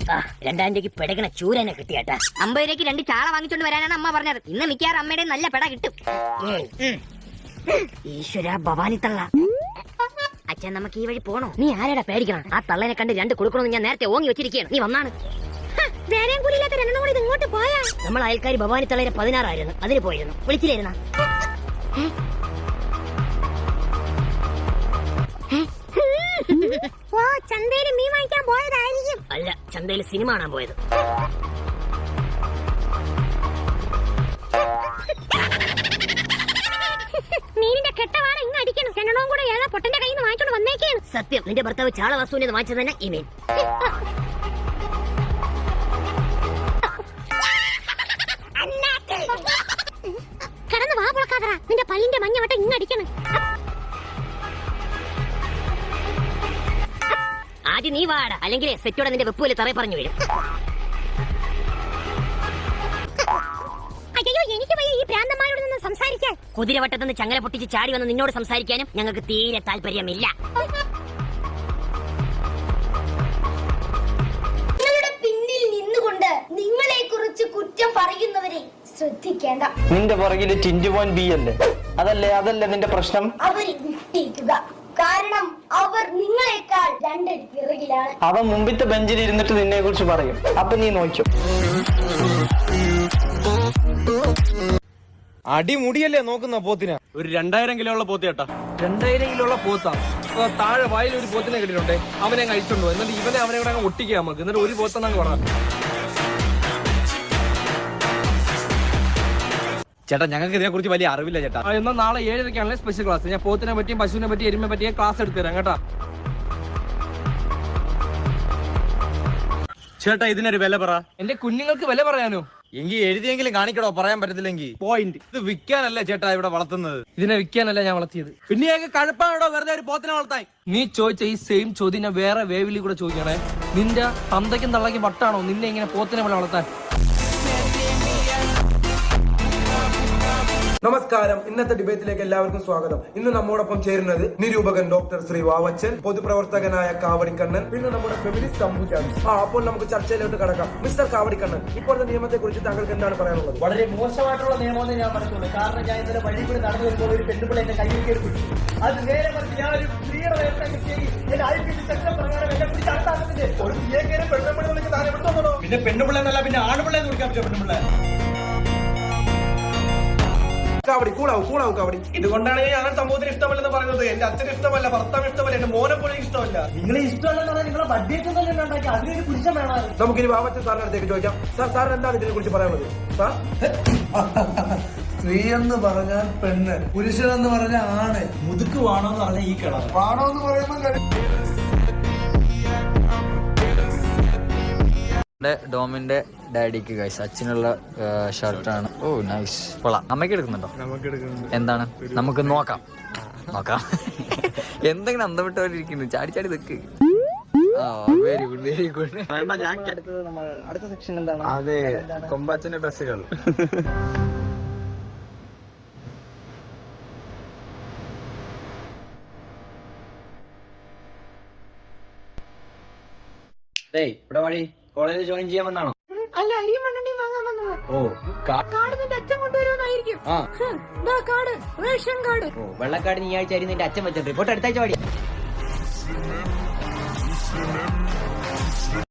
2,000 രൂപയ്ക്ക് പെടകണ ചൂരനെ കിട്ടിയാട്ടാ. 50 രൂപയ്ക്ക് 2 ചാള വാങ്ങിച്ചോണ്ട് വരാനാണ് അമ്മ പറഞ്ഞത്. ഇന്ന് മിക്കവാറും അമ്മയുടെ നല്ല പെട കിട്ടും. ഈശ്വര ഭവാനി തള്ള. അച്ഛൻ നമുക്ക് ഈ വഴി പോണോ? നീ ആരാടാ പേടിക്കണം? ആ തള്ളനെ കണ്ട് 2 കൊടുക്കണമെന്ന് ഞാൻ നേരത്തെ ഓങ്ങി വെച്ചിരിക്കുകയാണ്. നീ വന്നാണ്. വേറെയും കൂടിയില്ലാത്ത 2 കൂടി ഇങ്ങോട്ട് പോയാ. നമ്മൾ അയൽക്കാരി ഭവാനി തള്ളയുടെ 16 ആയിരുന്നു. അതിന് പോയിരുന്നു. വിളിച്ചില്ലായിരുന്ന? ചന്തയില് മീൻ വാങ്ങിക്കാൻ പോയതായിരിക്കും. അല്ല, ചന്തയിൽ സിനിമ കാണാൻ പോയത്. മീനിന്റെ കെട്ടവാണ് ഇങ്ങ് അടിക്കണം. 2 കൂടെ ഏതാ പൊട്ടന്റെ കയ്യിൽ നിന്ന് വാങ്ങിച്ചോണ്ട് വന്നേക്കാണ്. സത്യം, നിന്റെ ഭർത്താവ് ചാള വസ്തുവിനെ വാങ്ങിച്ചത് തന്നെ ഈ മീൻ. കടന്ന് വാ പൊളക്കാതറ. നിന്റെ പല്ലിന്റെ മഞ്ഞവട്ടം ഇങ്ങ് അടിക്കണം. ആദ്യം നീ വാടാ, അല്ലെങ്കിൽ സെറ്റോടെ നിന്റെ വെപ്പുപോലെ തറയെ പറഞ്ഞു വീഴും. അയ്യോ, എനിക്ക് ഈ ഭ്രാന്തന്മാരോട് നിന്ന് സംസാരിക്കാൻ. കുതിരവട്ടത്തുനിന്ന് ചങ്ങല പൊട്ടിച്ച് ചാടി വന്ന് നിന്നോട് സംസാരിക്കാനും ഞങ്ങൾക്ക് തീരെ താല്പര്യമില്ല. നിങ്ങളുടെ പിന്നിൽ നിന്നുകൊണ്ട് നിങ്ങളെ കുറിച്ച് കുറ്റം പറയുന്നവരെ ശ്രദ്ധിക്കേണ്ട. നിന്റെ പുറകില് ടിൻറ്റുമോൻ ബി അല്ലേ? അതല്ലേ നിന്റെ പ്രശ്നം? അവരെ വിട്ടേക്കുക. കാരണം അവർ നിങ്ങളെക്കാൾ 2 അടി പിറകിലാണ്. അവൻ മുമ്പിത്തെ ബെഞ്ചിൽ ഇരുന്നിട്ട് നിന്നെ കുറിച്ച് പറയും. അപ്പൊ നീ നോക്കിയോ? അടിമുടിയല്ലേ നോക്കുന്ന പോത്തിനാ? ഒരു 2000 കിലോ ഉള്ള പോത്ത് ചേട്ടാ. 2000 കിലോ ഉള്ള പോത്താ? താഴെ വായിൽ ഒരു പോത്തിനെ കിട്ടിയിട്ടുണ്ടേ. അവനെ കഴിച്ചോണ്ടോ, എന്നിട്ട് അവനെ കൂടെ അങ്ങ് ഒട്ടിക്കുക നമുക്ക്. എന്നിട്ട് ഒരു പോത്തെന്നങ്ങ് പറയാം. ചേട്ടാ, ഞങ്ങൾക്ക് ഇതിനെ കുറിച്ച് വലിയ അറിവില്ല ചേട്ടാ. എന്നാൽ നാളെ 7:30 സ്പെഷ്യൽ ക്ലാസ്. ഞാൻ പോത്തിനെ പറ്റിയും പശുവിനെ പറ്റിയും എരുമയെ പറ്റിയും ക്ലാസ് എടുത്തു തരാം കേട്ടാ. ചേട്ടാ, ഇതിനൊരു വില പറ. എന്റെ കുഞ്ഞുങ്ങൾക്ക് വില പറയാനോ? എങ്കിൽ എഴുതിയെങ്കിലും കാണിക്കടോ, പറയാൻ പറ്റത്തില്ലെങ്കിൽ. പോയിന്റ്. ഇത് വിൽക്കാനല്ലേ ചേട്ടാ ഇവിടെ വളർത്തുന്നത്? ഇതിനെ വിൽക്കാനല്ല ഞാൻ വളർത്തിയത്. പിന്നെ കഴപ്പാണോ വെറുതെ ഒരു പോത്തിനെ വളർത്താൻ? നീ ചോദിച്ച ഈ സെയിം ചോദ്യം ഞാൻ വേറെ വേവിലി കൂടെ ചോദിക്കണേ. നിന്റെ തന്തയ്ക്കും തള്ളയ്ക്കും വട്ടാണോ നിന്നെ ഇങ്ങനെ പോത്തിനെ പോലെ വളർത്താൻ? നമസ്കാരം. ഇന്നത്തെ ഡിബേറ്റിലേക്ക് എല്ലാവർക്കും സ്വാഗതം. ഇന്ന് നമ്മോടൊപ്പം ചേരുന്നത് നിരൂപകൻ ഡോക്ടർ ശ്രീ വാവച്ചൻ, പൊതുപ്രവർത്തകനായ കാവടിക്കണ്ണൻ, പിന്നെ നമ്മുടെ ഫെമിനിസ്റ്റ് അമ്പുചാൻ. അപ്പോൾ നമുക്ക് ചർച്ചയിലോട്ട് കടക്കാം. മിസ്റ്റർ കാവടിക്കണ്ണൻ, ഇപ്പോഴത്തെ നിയമത്തെ കുറിച്ച് താങ്കൾക്ക് എന്താണ് പറയാനുള്ളത്? വളരെ മോശമായിട്ടുള്ള നിയമമെന്ന് ഞാൻ പറഞ്ഞുള്ളൂ. കാരണം ഞാൻ ഇന്നലെ വഴി കൂടി നടന്നു വരുമ്പോൾ ഒരു പെണ്ണുപിള്ള എന്റെ കയ്യിൽ കയറി പിടിച്ചു. അത് നേരെ മറിച്ച് ഞാൻ ഒരു സ്ത്രീയുടെ വേഷം കിട്ടിയെങ്കിൽ എന്റെ IPC സെക്ഷൻ പ്രകാരം എന്നെ പിടിച്ച് അടുത്താക്കുന്നില്ലേ? ഒരു സ്ത്രീയെ കയറി പെണ്ണുപിള്ള വിളിച്ച് താൻ എവിടെ വന്നോ? പിന്നെ പെണ്ണുപിള്ള എന്നല്ല, പിന്നെ ആണുപിള്ള എന്ന് വിളിക്കാൻ പറ്റുമോ? പെണ്ണുപിള്ള കാവടി കൂളാവും കാവടി. ഇതുകൊണ്ടാണ് ഞാൻ സംഭവത്തിന് ഇഷ്ടമല്ലെന്ന് പറയുന്നത്. എന്റെ അച്ഛന് ഇഷ്ടമല്ല, ഭർത്താവ് ഇഷ്ടമല്ല, എന്റെ മോനെ പോലും ഇഷ്ടമല്ല. നിങ്ങളെ ഇഷ്ടമല്ലെന്ന് പറഞ്ഞാൽ നിങ്ങളെ ബഡ്ജറ്റ് തന്നെ ഉണ്ടാക്കി അതിനൊരു പുരുഷൻ വേണം. നമുക്കിനി വാവച്ചൻ സാറിന്റെ അടുത്തേക്ക് ചോദിക്കാം. സാറിന് എന്താണ് ഇതിനെ കുറിച്ച് പറയാനുള്ളത്? സാർ, സ്ത്രീ എന്ന് പറഞ്ഞാൽ പെണ്ണ്, പുരുഷൻ എന്ന് പറഞ്ഞാൽ ആണ്. മുതുക്ക് വാണോ എന്ന് പറഞ്ഞാൽ ഈ കളർ വാണോ എന്ന് പറയുമ്പോൾ ഡോമിന്റെ ഡാഡിക്ക് ഗൈസ് അച്ഛനുള്ള ഷർട്ടാണ്. ഓ നൈസ്, കൊള്ളാം. അമ്മയ്ക്ക് എടുക്കുന്നുണ്ടോ? എന്താണ്? നമുക്ക് നോക്കാം. എന്തെങ്കിലും അന്തം വിട്ടവരിയ്ക്കുന്നു. ചാടി നിക്ക്. Very good. അടുത്ത സെക്ഷൻ എന്താണ്? അതെ, കൊമ്പാച്ചന്റെ ഡ്രസ്സുകൾ. ഇവിടെ വഴി കോളേജിൽ ജോയിൻ ചെയ്യാമെന്നാണോ? അല്ല, അരിയും മണ്ണെണ്ണയും വാങ്ങാൻ വന്നത്. ഓ, കാർഡ് നിന്റെ അച്ഛൻ കൊണ്ടുവരുമെന്നായിരിക്കും. Card, ration card. വെള്ളക്കാട് ഈ ആഴ്ച നിന്റെ അച്ഛൻ വെച്ച റിപ്പോർട്ട് അടുത്താഴ്ച പാടി.